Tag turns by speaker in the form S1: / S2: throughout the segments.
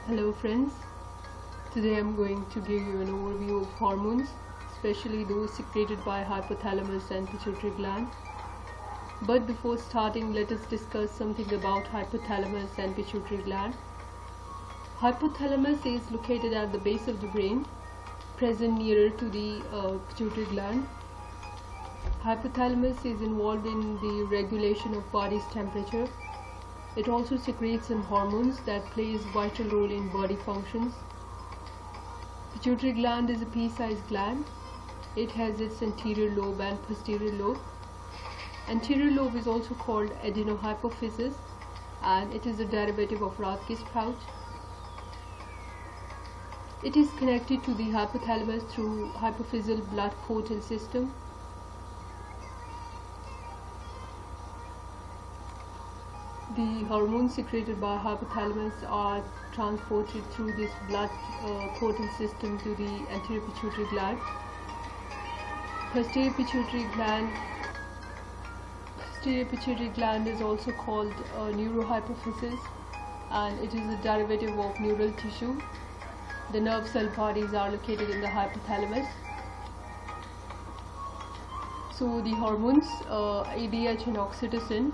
S1: Hello friends, today I am going to give you an overview of hormones, especially those secreted by hypothalamus and pituitary gland. But before starting, let us discuss something about hypothalamus and pituitary gland. Hypothalamus is located at the base of the brain, present nearer to the pituitary gland. Hypothalamus is involved in the regulation of body's temperature. It also secretes some hormones that plays a vital role in body functions. Pituitary gland is a pea-sized gland. It has its anterior lobe and posterior lobe. Anterior lobe is also called adenohypophysis, and it is a derivative of Rathke's pouch. It is connected to the hypothalamus through hypophyseal blood portal system. The hormones secreted by hypothalamus are transported through this blood portal system to the anterior pituitary gland. Posterior pituitary gland is also called neurohypophysis, and it is a derivative of neural tissue. The nerve cell bodies are located in the hypothalamus. So the hormones ADH and oxytocin,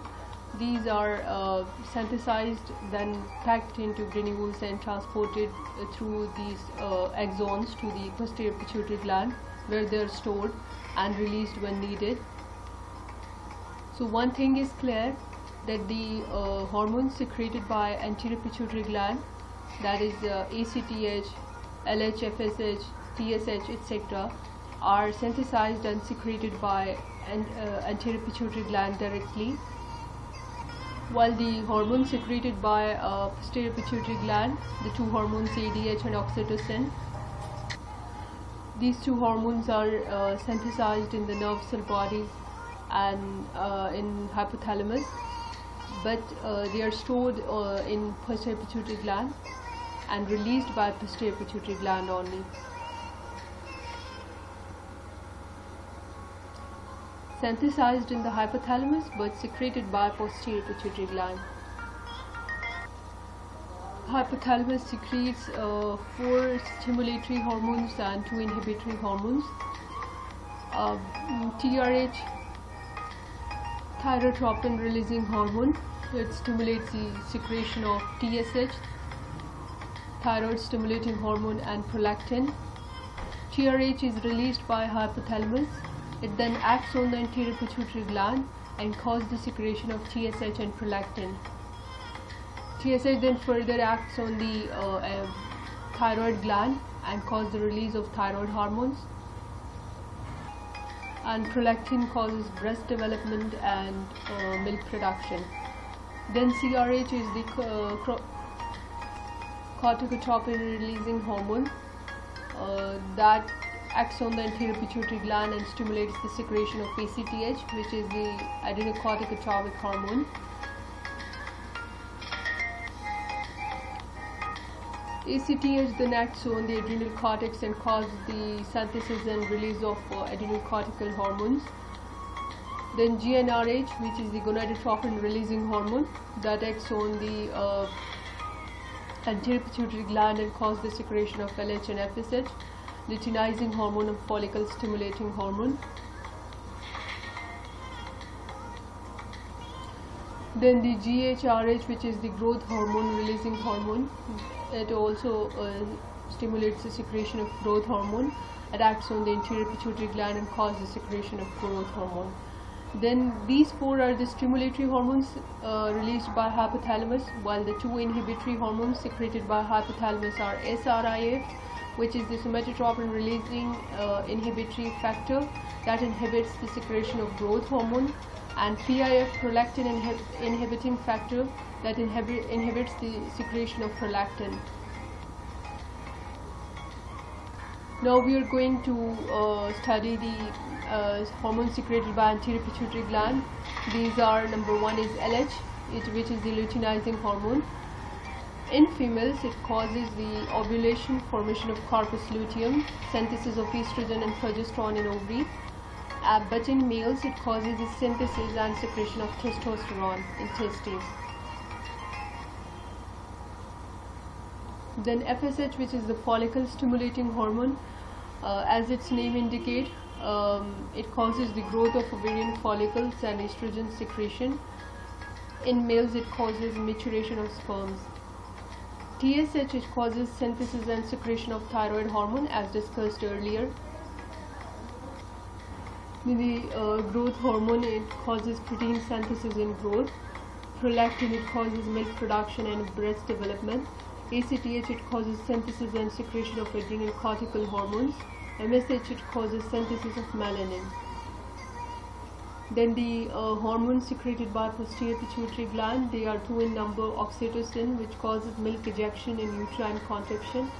S1: these are synthesized, then packed into granules and transported through these axons to the posterior pituitary gland, where they are stored and released when needed. So one thing is clear, that the hormones secreted by anterior pituitary gland, that is ACTH, LH, FSH, TSH, etc., are synthesized and secreted by anterior pituitary gland directly, while the hormones secreted by posterior pituitary gland, the two hormones ADH and oxytocin, these two hormones are synthesized in the nerve cell bodies and in hypothalamus, but they are stored in posterior pituitary gland and released by posterior pituitary gland only. Synthesized in the hypothalamus but secreted by posterior pituitary gland. Hypothalamus secretes 4 stimulatory hormones and 2 inhibitory hormones. TRH, thyrotropin releasing hormone, it stimulates the secretion of TSH, thyroid stimulating hormone, and prolactin. TRH is released by hypothalamus. It then acts on the anterior pituitary gland and causes the secretion of TSH and prolactin. TSH then further acts on the thyroid gland and causes the release of thyroid hormones. And prolactin causes breast development and milk production. Then CRH is the corticotropin releasing hormone that acts on the anterior pituitary gland and stimulates the secretion of ACTH, which is the adrenocorticotropic hormone. ACTH then acts on the adrenal cortex and causes the synthesis and release of adrenal cortical hormones. Then GnRH, which is the gonadotropin releasing hormone, that acts on the anterior pituitary gland and causes the secretion of LH and FSH, luteinizing hormone and follicle stimulating hormone. Then the GHRH, which is the growth hormone releasing hormone, it also stimulates the secretion of growth hormone. It acts on the anterior pituitary gland and causes the secretion of growth hormone. Then these 4 are the stimulatory hormones released by hypothalamus, while the 2 inhibitory hormones secreted by hypothalamus are SRIF, which is the somatotropin releasing inhibitory factor that inhibits the secretion of growth hormone, and PIF, prolactin inhibiting factor, that inhibits the secretion of prolactin. Now we are going to study the hormones secreted by anterior pituitary gland. These are, number 1 is LH, which is the luteinizing hormone. In females, it causes the ovulation, formation of corpus luteum, synthesis of estrogen and progesterone in ovary. But in males, it causes the synthesis and secretion of testosterone in testes. Then FSH, which is the follicle stimulating hormone, as its name indicates, it causes the growth of ovarian follicles and estrogen secretion. In males, it causes maturation of sperms. TSH, it causes synthesis and secretion of thyroid hormone, as discussed earlier. The growth hormone, it causes protein synthesis and growth. Prolactin, it causes milk production and breast development. ACTH, it causes synthesis and secretion of adrenal cortical hormones. MSH, it causes synthesis of melanin. Then the hormones secreted by posterior pituitary gland, they are two in number. Oxytocin, which causes milk ejection and uterine contraction.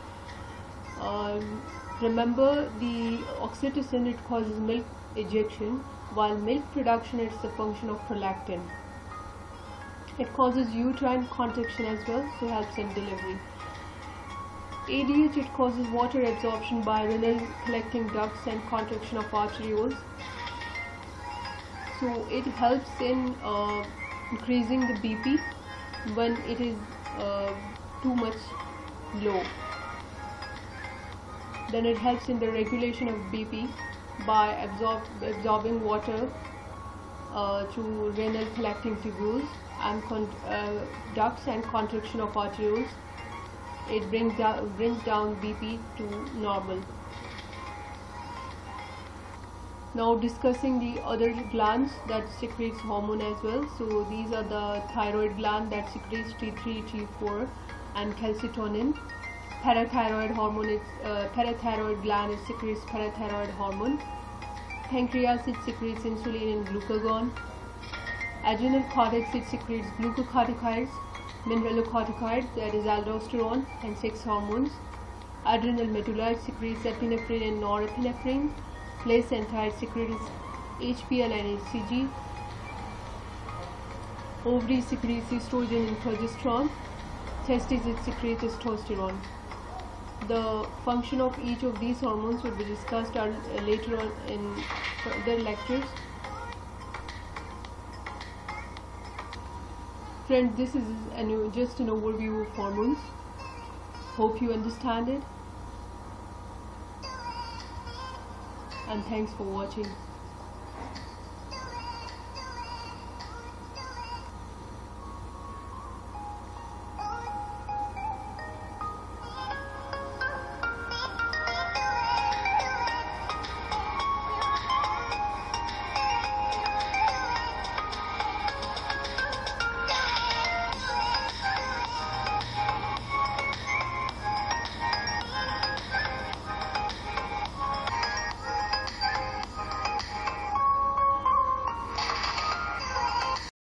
S1: Remember, the oxytocin, it causes milk ejection, while milk production is a function of prolactin. It causes uterine contraction as well, so helps in delivery. ADH, it causes water absorption by renal collecting ducts and contraction of arterioles. So it helps in increasing the BP when it is too much low. Then it helps in the regulation of BP by absorbing water through renal collecting tubules and ducts and contraction of arterioles. It brings down BP to normal. Now discussing the other glands that secretes hormone as well. So these are the thyroid gland that secretes T3, T4 and calcitonin. Parathyroid hormone, parathyroid gland, it secretes parathyroid hormone. Pancreas, it secretes insulin and glucagon. Adrenal cortex, it secretes glucocorticoids, mineralocorticoids, that is aldosterone and sex hormones. Adrenal medulla, it secretes epinephrine and norepinephrine. Placenta, it secretes HPL and HCG. Ovary secretes estrogen and progesterone. Testes, it secretes testosterone. The function of each of these hormones will be discussed later on in further lectures. Friends, this is just an overview of hormones. Hope you understand it. And thanks for watching.